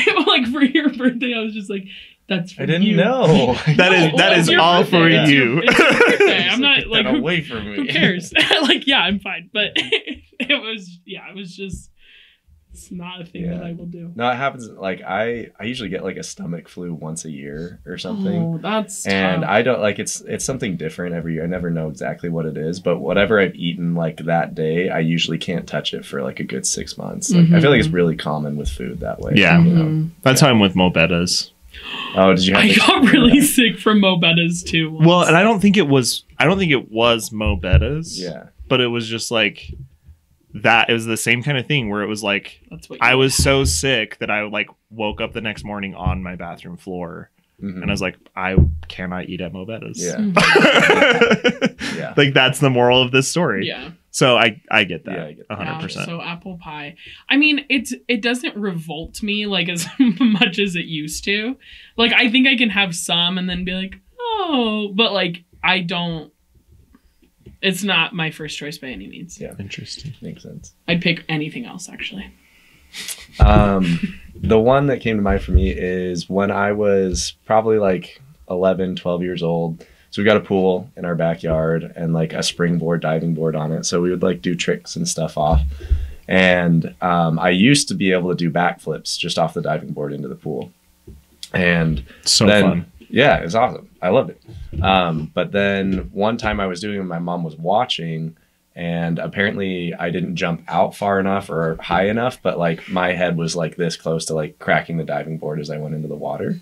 for your birthday, I was just like, That's for I didn't you. know. That is it's your all birthday. for Yeah. you. It's your birthday. I'm Just not get like that who, away from me. who cares? Like, yeah, I'm fine. But it was just it's not a thing that I will do. No, it happens. Like I usually get like a stomach flu once a year or something. Oh, that's And tough. I don't like it's something different every year. I never know exactly what it is, but whatever I've eaten like that day, I usually can't touch it for like a good 6 months. Like, I feel like it's really common with food that way. Yeah. you know? Mhm. That's how I'm with Mobetas. Oh, did you have I the- got really sick from Mobetas too. Once. Well, and I don't think it was Mobetas. Yeah. But it was just like that. It was the same kind of thing where it was like That's what I was so sick that I like woke up the next morning on my bathroom floor Mhm. and I was like, I cannot eat at Mobetas. Yeah. Yeah. Like that's the moral of this story. Yeah. So I get that. Yeah, I get 100%. So apple pie. I mean, it doesn't revolt me like as much as it used to. Like I think I can have some and then be like, oh, but like I don't. It's not my first choice by any means. Yeah. Interesting. Makes sense. I'd pick anything else actually. The one that came to mind for me is when I was probably like 11, 12 years old. So we got a pool in our backyard and like a springboard diving board on it. So we would like do tricks and stuff off. And I used to be able to do backflips just off the diving board into the pool. And So then, fun. yeah, it's awesome. I loved it. But then one time I was doing it, my mom was watching, and apparently I didn't jump out far enough or high enough, but like my head was like this close to like cracking the diving board as I went into the water.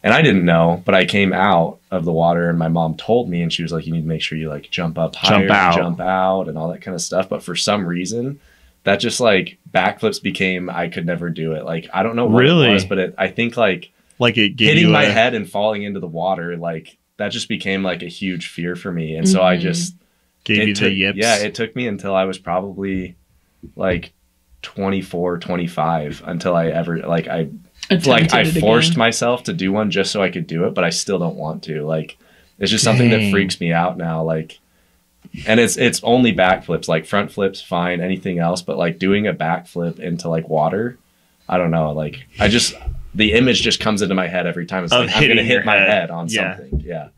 And I didn't know, but I came out of the water and my mom told me, and she was like, you need to make sure you like jump up higher, jump out and all that kind of stuff. But for some reason, that just like backflips became, I could never do it. Like, I don't know what Really? it was, but I think like It gave hitting you my a- head and falling into the water, like that just became like a huge fear for me. And so I just gave you took, the yips. yeah, it took me until I was probably like 24, 25 until I ever like I forced myself to do one just so I could do it, but I still don't want to. Like it's just something that Dang. freaks me out now. Like, and it's only backflips, like front flips, fine, anything else, but like doing a backflip into like water, I don't know. Like the image just comes into my head every time. It's Of like I'm gonna hitting your hit my head. head on Yeah. something. Yeah.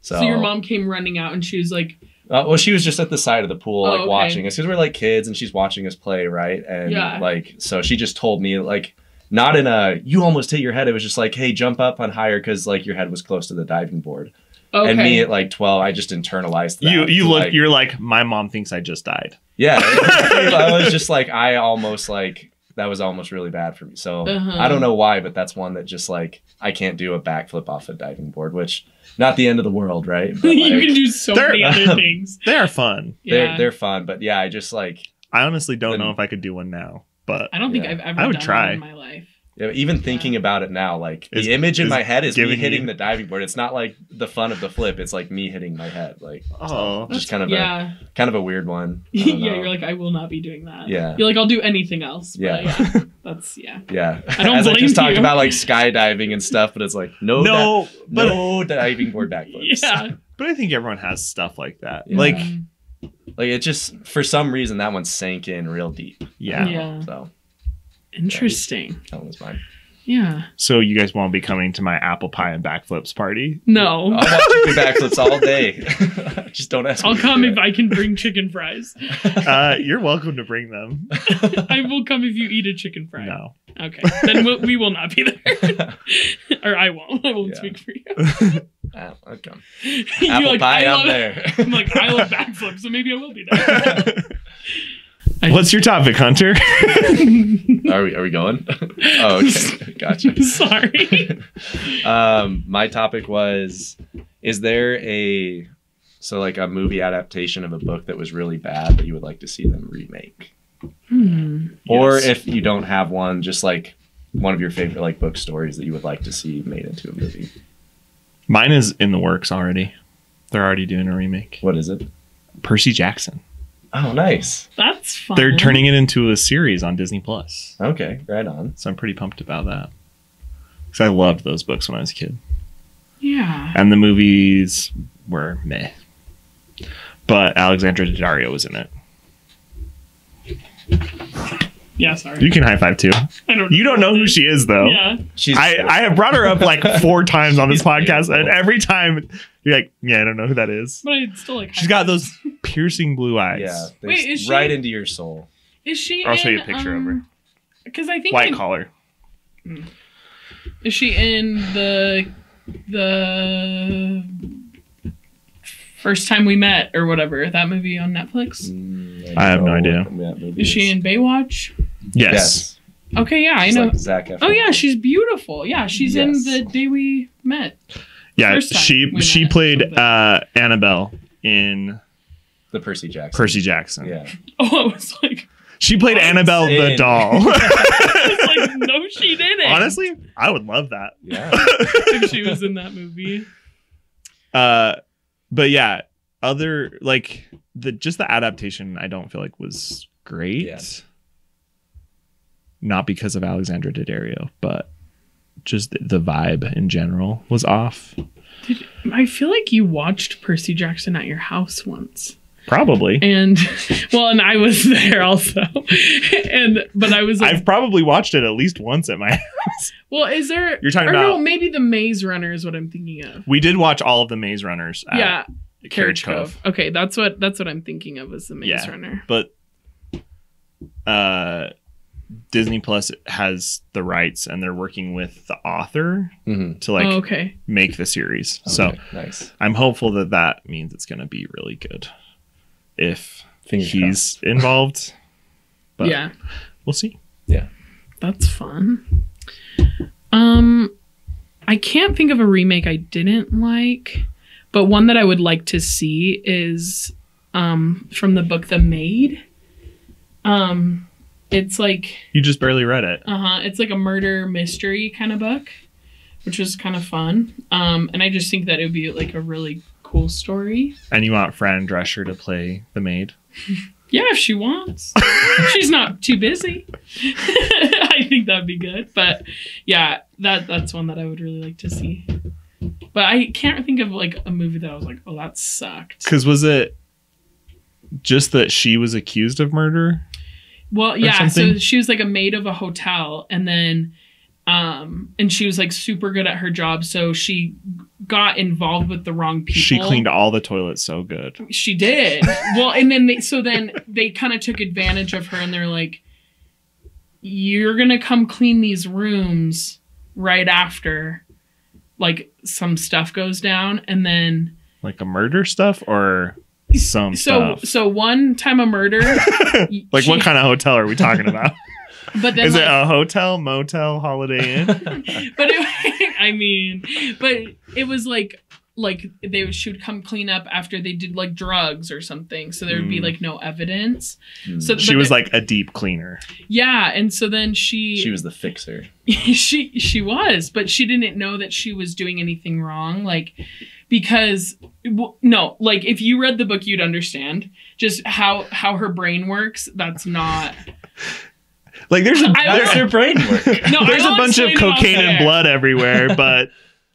So your mom came running out and she was like, well, she was just at the side of the pool, Oh, like okay. watching us because we're like kids, and she's watching us play, right? And Yeah. like, so she just told me, like, not in a you almost hit your head. It was just like, hey, jump up on higher because like your head was close to the diving board. okay. And me at like 12, I just internalized that. You look. Like, You're like, my mom thinks I just died. yeah. I was just like, I almost like that was almost really bad for me. So Uh-huh. I don't know why, but that's one that just like I can't do a backflip off a diving board, which not the end of the world, right? But, you like, can do so They're- many other things. They are fun. Yeah. they're fun, but yeah, I just like. I honestly don't Then- know if I could do one now, but I don't think Yeah. I've ever I would done try. one in my life. Yeah, even thinking about it now, like Is- the image in is my head is me giving hitting you- the diving board. It's not like the fun of the flip. It's like me hitting my head. Like, Oh. just kind of Yeah. a weird one. I Yeah, don't know. you're like, I will not be doing that. Yeah. You're like, I'll do anything else. But Yeah. yeah. That's, yeah. Yeah. I don't As I blame just talked you. about like skydiving and stuff, but it's like no, but no diving board backflips. Yeah. but I think everyone has stuff like that. Yeah. Like, Like it just for some reason that one sank in real deep. yeah. Yeah. So Interesting. that one was mine. Yeah. So you guys won't be coming to my apple pie and backflips party? No. I'll watch you do backflips all day. Just don't ask. I'll me to come do if I can bring chicken fries. You're welcome to bring them. I will come if you eat a chicken fry. No. Okay. Then we will not be there. Or I won't. I won't Yeah. speak for you. I'll come. You're Apple like, pie, I I'm love- there. I'm like, I love backflips, so maybe I will be there. What's your topic, Hunter? Are we going? Oh, okay. Gotcha. Sorry. My topic was, is there a movie adaptation of a book that was really bad that you would like to see them remake? Or Yes. if you don't have one, just like one of your favorite like book stories that you would like to see made into a movie. Mine is in the works already. They're already doing a remake. What is it? Percy Jackson. Oh, nice. That's fun. They're turning it into a series on Disney Plus. Okay, right on. So I'm pretty pumped about that. Because I loved those books when I was a kid. Yeah. And the movies were meh. But Alexandra Daddario was in it. Yeah, sorry. You can high five too. I don't. You don't know who she is though. Yeah. I have brought her up like 4 times on this podcast, and every time you're like, yeah, I don't know who that is. But I still like. She's got those piercing blue eyes. Yeah. Wait, is she right into your soul. Is she? I'll show you a picture of her. Because I think White collar. Is she in the First Time We Met or whatever, that movie on Netflix? I have no idea. Is she in Baywatch? Yes. Okay, yeah, I She's know. like Zac Efron. Oh yeah, she's beautiful. Yeah, she's in The Day We Met. Yeah, First Time she We Met, played something. Annabelle in The Percy Jackson. Percy Jackson. Yeah. Oh, I was like, She played Annabelle the doll. I was like, no, she didn't. Honestly, I would love that. Yeah. If she was in that movie. But yeah, other like the adaptation I don't feel like was great. Yeah. Not because of Alexandra Daddario, but just the vibe in general was off. I feel like you watched Percy Jackson at your house once. Probably. And and I was there also. But I was like, I've probably watched it at least once at my house. well, is there You're talking or about no, maybe the Maze Runner is what I'm thinking of. We did watch all of the Maze Runners at Yeah. Carriage Cove. Okay, that's what I'm thinking of as the Maze Runner. But Disney Plus has the rights and they're working with the author to like make the series. Okay, so nice. I'm hopeful that means it's going to be really good if Fingers he's crossed. involved. But yeah. we'll see. Yeah. That's fun. I can't think of a remake I didn't like, but one that I would like to see is from the book The Maid. It's like You just barely read it. it's like a murder mystery kind of book, which was kind of fun. And I just think that it would be like a really cool story. And you want Fran Drescher to play the maid? Yeah, if she wants. She's not too busy. I think that'd be good. But yeah, that's one that I would really like to see. But I can't think of like a movie that I was like, oh, that sucked. Because was it just that she was accused of murder? Well, yeah. something? So she was like a maid of a hotel, and then and she was like super good at her job, so she got involved with the wrong people. She cleaned all the toilets so good. She did. Well, and then they kind of took advantage of her, and they're like, you're gonna come clean these rooms right after like some stuff goes down, and then Like a murder stuff or some stuff? So one time a murder. Like what kind of hotel are we talking about? But then Is like, it a hotel, motel, Holiday Inn? but it was like she would come clean up after they did like drugs or something, so there would be like no evidence. So She was like a deep cleaner. yeah, and so then she was the fixer. she was, but she didn't know that she was doing anything wrong, like because no, like if you read the book you'd understand just how her brain works. That's not Like there's Her brain work. no, there's a bunch of explain it off cocaine and there. blood everywhere, but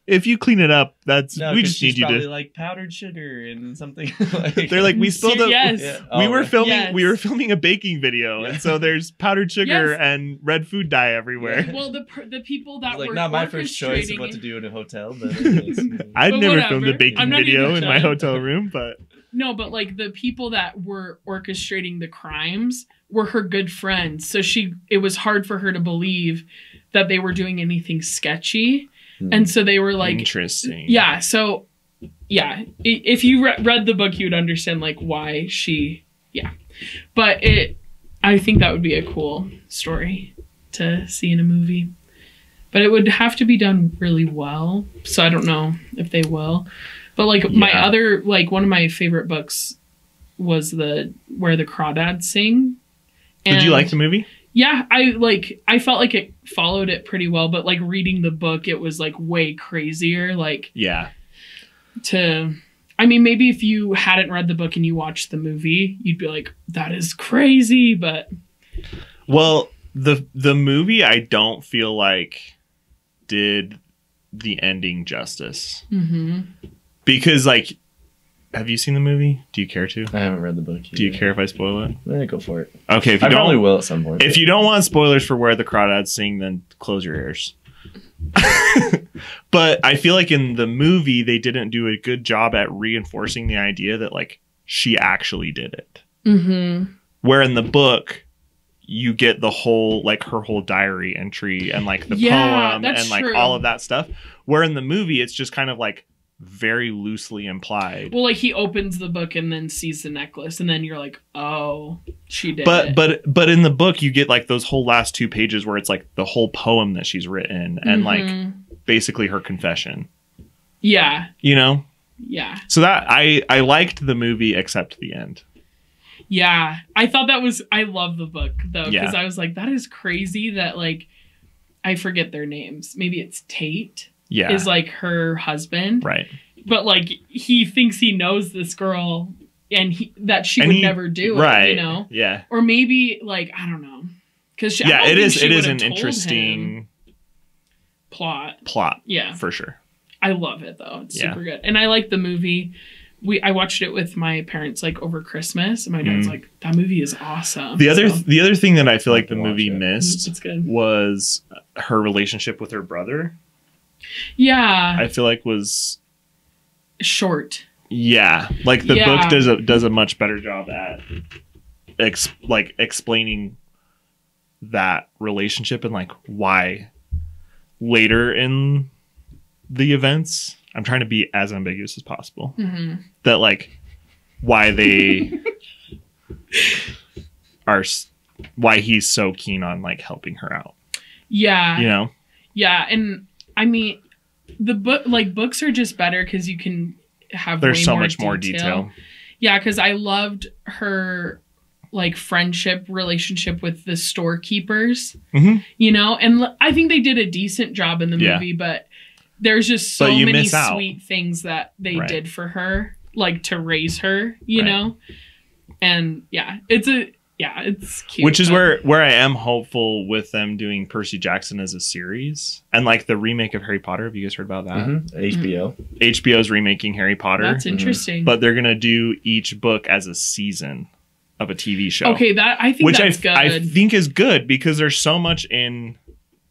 if you clean it up, that's No, we 'cause just she's need you probably to. like powdered sugar and something. Like, They're like we spilled a. Yes. Yeah. We were right. filming. Yes. We were filming a baking video, and so there's powdered sugar Yes. and red food dye everywhere. Well, the people that It's like were not my first choice of orchestrating what to it- do in a hotel, but anyways. I'd But never whatever. filmed a I'm baking not video even in my done. hotel room, but No, but like the people that were orchestrating the crimes were her good friends. So it was hard for her to believe that they were doing anything sketchy. And so they were like, interesting. yeah. So yeah, if you read the book, you'd understand like why yeah. But I think that would be a cool story to see in a movie. But it would have to be done really well. So I don't know if they will. But like my other, like one of my favorite books was Where the Crawdads Sing. Did you like the movie? Yeah, I felt like it followed it pretty well, but like reading the book, it was like way crazier. Like Yeah. I mean, maybe if you hadn't read the book and you watched the movie, you'd be like, that is crazy, but Well, the movie I don't feel like did the ending justice. mm-hmm. Because like have you seen the movie? Do you care to? I haven't read the book yet. Do you care if I spoil it? Go for it. Okay, if you I don't, probably will at some point. if you don't want spoilers for Where the Crawdads Sing, then close your ears. But I feel like in the movie they didn't do a good job at reinforcing the idea that like she actually did it. Mm-hmm. Where in the book you get the whole like her whole diary entry and like the poem and like true. all of that stuff. Where in the movie it's just kind of like very loosely implied. Well, like he opens the book and then sees the necklace, and then you're like, oh, she did. But in the book you get like those whole last 2 pages where it's like the whole poem that she's written and like basically her confession. Yeah. You know? Yeah. So that I liked the movie except the end. Yeah. I thought that was, I love the book though, because Yeah. I was like, that is crazy that like, I forget their names. Maybe it's Tate. Yeah. Is like her husband. Right. But like he thinks he knows this girl and that she would never do it, you know? Yeah. Or maybe like, I don't know. Because it is an interesting plot. Yeah. For sure. I love it though. It's super good. And I like the movie. I watched it with my parents like over Christmas, and my dad's like, that movie is awesome. The other thing that I feel like the movie it. missed It's good. was her relationship with her brother. Yeah. I feel like was Short. yeah, like the book does a much better job at explaining that relationship and like why later in the events. I'm trying to be as ambiguous as possible. Mm-hmm. That like why they why he's so keen on like helping her out. Yeah. You know? Yeah. And I mean, the books are just better because you can have there's way so more much more detail. Yeah. Because I loved her like friendship relationship with the storekeepers, you know, and I think they did a decent job in the movie, but there's just so many sweet things that they did for her, like to raise her, you know? And it's cute. Which is where I am hopeful with them doing Percy Jackson as a series and like the remake of Harry Potter. Have you guys heard about that? HBO. HBO's remaking Harry Potter. That's interesting. But they're going to do each book as a season of a TV show. Okay, I think that's good. I think is good because there's so much in...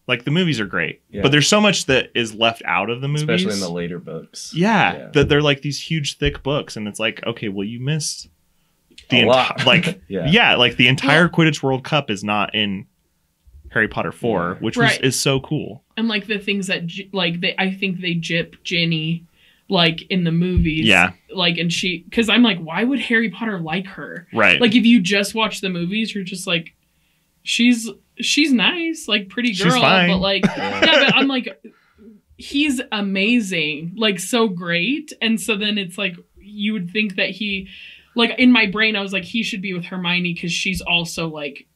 Like, the movies are great, but there's so much that is left out of the movies. Especially in the later books. Yeah, that they're like these huge, thick books. And it's like, okay, well, you missed the lot. Like, like the entire Quidditch World Cup is not in Harry Potter 4, which is so cool. And, like, the things that, I think they gyp Ginny, like, in the movies. Yeah. Like, and because I'm like, why would Harry Potter like her? Right. Like, if you just watch the movies, you're just like, she's nice, like pretty girl, she's fine. But like, but I'm like, he's amazing, like so great. And so then it's like, you would think that he, like in my brain, I was like, he should be with Hermione because she's also like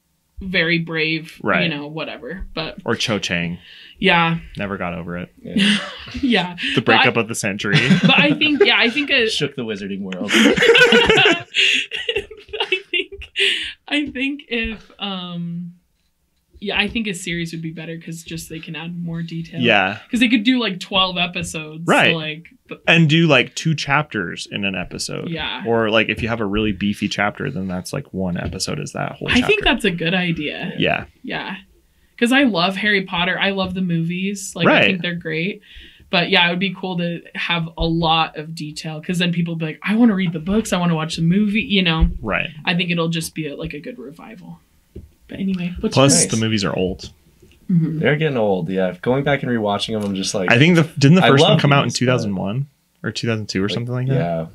very brave, you know, whatever. But or Cho Chang. Yeah. Never got over it. Yeah. The breakup of the century. But I think shook the wizarding world. I think if I think a series would be better because just they can add more detail. Yeah. Because they could do like 12 episodes. Right. So like, and do like 2 chapters in an episode. Yeah. Or like if you have a really beefy chapter, then that's like 1 episode is that whole chapter. I think that's a good idea. Yeah. Yeah. Because I love Harry Potter. I love the movies. Like I think they're great. But yeah, it would be cool to have a lot of detail because then people will be like, I want to read the books. I want to watch the movie, you know? Right. I think it'll just be like a good revival. But anyway. Plus, the movies are old. Mm-hmm. They're getting old, yeah. Going back and rewatching them, I'm just like... I think didn't the first one come out in 2001? Or 2002 or something like that? Yeah.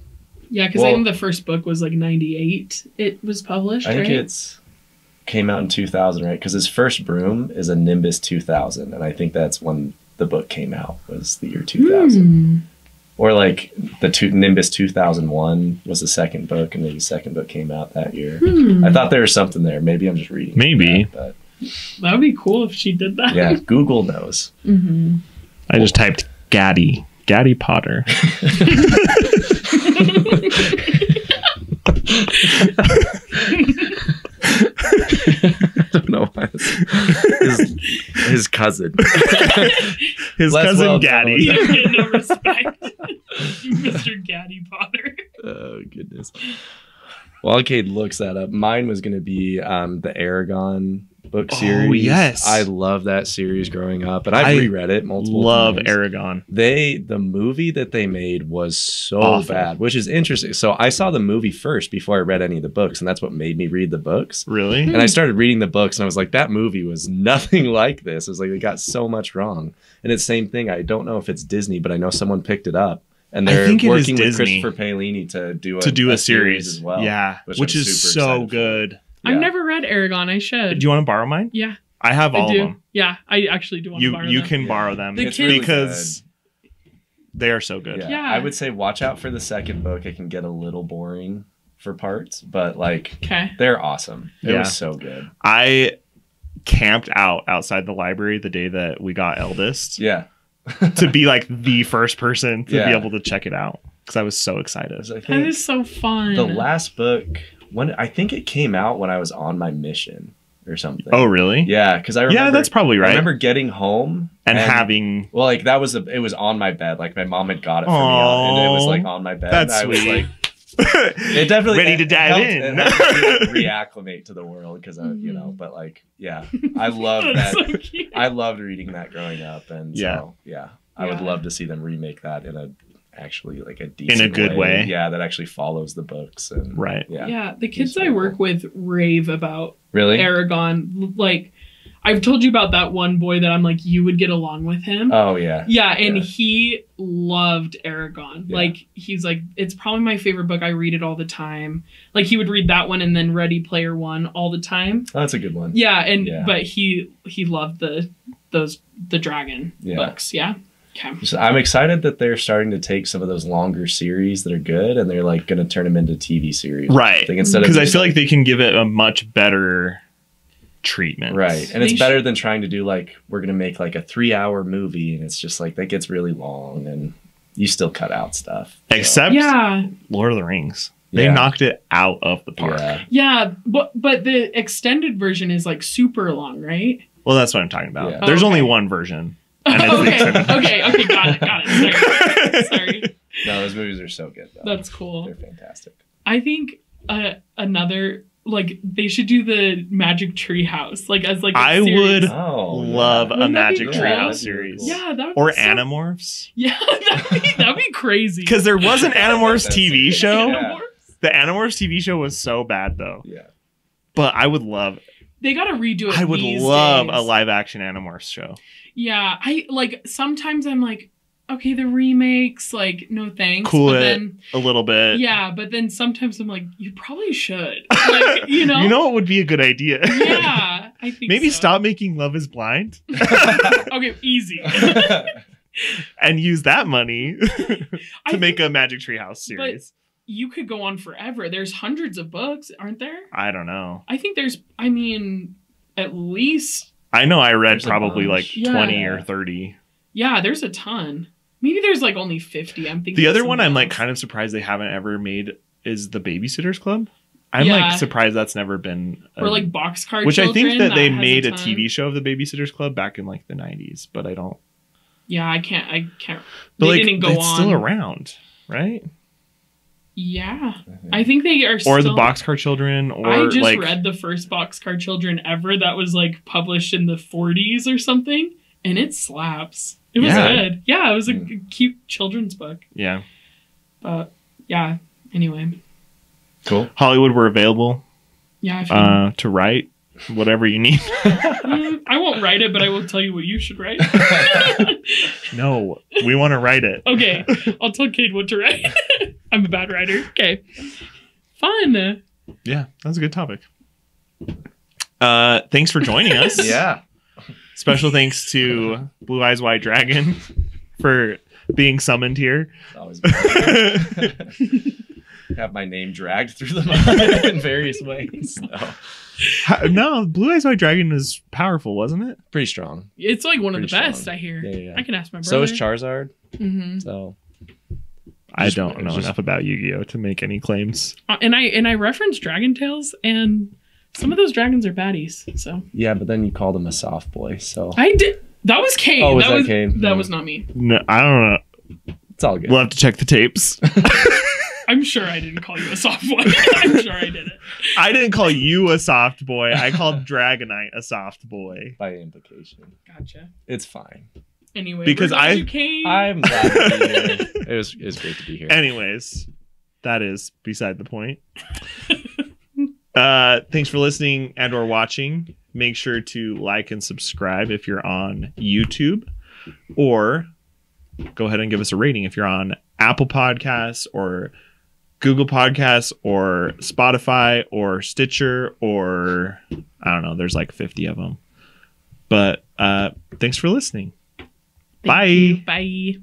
Yeah, because I think the first book was like 98. It was published, I think it's came out in 2000, right? Because his first broom is a Nimbus 2000. And I think that's when the book came out, was the year 2000. Or like Nimbus 2001 was the second book, and then the second book came out that year. I thought there was something there. Maybe I'm just reading. Maybe. That would be cool if she did that. Yeah, Google knows. Mm-hmm. I just typed Gaddy Potter. I don't know why. His cousin. His cousin Gaddy. You get no respect. Mr. Gaddy Potter. Oh, goodness. While Cade looks that up, mine was going to be the Aragon book series. Oh, yes. I love that series growing up, and I've reread it multiple Love times. Aragon. The movie that they made was so Awful. bad, which is interesting. So I saw the movie first before I read any of the books, and that's what made me read the books. Really? And I started reading the books, and I was like, that movie was nothing like this. It was like they got so much wrong. And it's the same thing. I don't know if it's Disney, but I know someone picked it up. And they're think it is working with Disney. Christopher Paolini to do a series as well. Yeah, which I'm is super so excited for. good. I've Yeah. never read Aragon. I should. Do you want to borrow mine? Yeah, I have all I do. of them. Yeah, I actually do want to borrow You them. can Yeah. borrow them The It's really because they are so good. Yeah. Yeah. I would say watch out for the second book. It can get a little boring for parts, but like Okay. they're awesome. It Yeah. was so good. I camped out outside the library the day that we got Eldest Yeah. to be like the first person to Yeah. be able to check it out because I was so excited. 'Cause I That think is so fun. the last book, when I think it came out when I was on my mission or something. Oh, really? Yeah, because I remember. Yeah, that's probably I right. remember getting home And having well, like that was it was on my bed. Like my mom had got it for me, and it was like on my bed. That's I was sweet. like, it definitely Ready to dive helped, in. It helped me reacclimate to the world because you know. But like, yeah, I love That's that. so cute. I loved reading that growing up, and so yeah, I would Yeah. love to see them remake that in a actually like a decent In a good way. Yeah, that actually follows the books and Right. Yeah, Yeah, the kids It's I so work with rave about really. Aragon. Like, I've told you about that one boy that I'm like, you would get along with him. Oh yeah, Yeah, and Yeah. he loved Aragon. Yeah. Like, he's like, it's probably my favorite book. I read it all the time. Like, he would read that one and then Ready Player One all the time. oh, that's a good one. Yeah, and Yeah. but he loved the dragon Yeah. books. Yeah. Okay. So I'm excited that they're starting to take some of those longer series that are good, and they're like going to turn them into TV series. Right. Like, instead of Because I just, feel like they can give it a much better treatment. right, and it's They better than trying to do like we're going to make like a 3-hour movie, and it's just like that gets really long, and you still cut out stuff. So, Except Yeah. Lord of the Rings. They Yeah. knocked it out of the park. yeah, Yeah, but the extended version is like super long, right? Well, that's what I'm talking about. Yeah. There's Oh, only okay. one version. And it's the Okay, extended version. okay, got it. Sorry. no, those movies are so good. Though. That's cool. They're fantastic. I think another, like, they should do the Magic Tree House, like, as like a I series. would Oh, love yeah. a Wouldn't that be Magic cool? Treehouse That'd be series. cool. Yeah, that would Or be so- Animorphs. Yeah, that'd be crazy. Because there was an Animorphs That's TV it. show. Yeah. The Animorphs TV show was so bad, though. Yeah, But I would love, They gotta redo it. I would these love days. a live action Animorphs show. Yeah, I like sometimes I'm like, okay, the remakes, like, no thanks. Cool but it then a little bit. yeah, but then sometimes I'm like, you probably should. Like, you know? You know what would be a good idea? Yeah, I think Maybe so. stop making Love is Blind Okay, easy. and use that money I to make a Magic Treehouse series. You could go on forever. There's hundreds of books, aren't there? I don't know. I think there's, I mean, at least, I know I read There's a probably bunch. like Yeah. 20 or 30. yeah, there's a ton. Maybe there's like only 50. I'm thinking The of other one something I'm like else. kind of surprised they haven't ever made is the Babysitters Club. I'm Yeah. like surprised that's never been Or like Boxcar which I think Children, that they has made a ton. TV show of the Babysitters Club back in like the 90s, but I don't. Yeah, I can't. But They like didn't go it's on. still around, right? Yeah, I think they are. Or still, the Boxcar Children, or I just like read the first Boxcar Children ever that was like published in the 40s or something, and it slaps. It was Yeah. good. Yeah, it was a cute children's book. yeah, But yeah, anyway. Cool. Hollywood were available Yeah, if you, to write whatever you need. I won't write it, but I will tell you what you should write. No, we want to write it. Okay, I'll tell Cade what to write. I'm a bad writer. Okay. Fun. Yeah, that's a good topic. Thanks for joining us. Yeah. Special thanks to Blue Eyes White Dragon for being summoned here. It's always been have my name dragged through the mud in various ways. So. No, Blue Eyes White Dragon is powerful, wasn't it? Pretty strong. It's like one of the Pretty best, strong. I hear. Yeah. I can ask my brother. So is Charizard. Mm-hmm. So I Just- don't know just- enough about Yu-Gi-Oh to make any claims. And I reference Dragon Tales, and some of those dragons are baddies. So yeah, but then you called him a soft boy. So I did. That was Cade. Oh, was that was Cade? That Mm. was not me. No, I don't know. it's all good. We'll have to check the tapes. I'm sure I didn't call you a soft boy. I'm sure I did it. I didn't call you a soft boy. I called Dragonite a soft boy. By implication. Gotcha. It's fine. Anyway, Because we're glad you came. I'm glad to be here. It was great to be here. Anyways, that is beside the point. Thanks for listening and or watching. Make sure to like and subscribe if you're on YouTube, or go ahead and give us a rating if you're on Apple Podcasts or Google Podcasts or Spotify or Stitcher, or I don't know, there's like 50 of them. But thanks for listening. Thank you. Bye.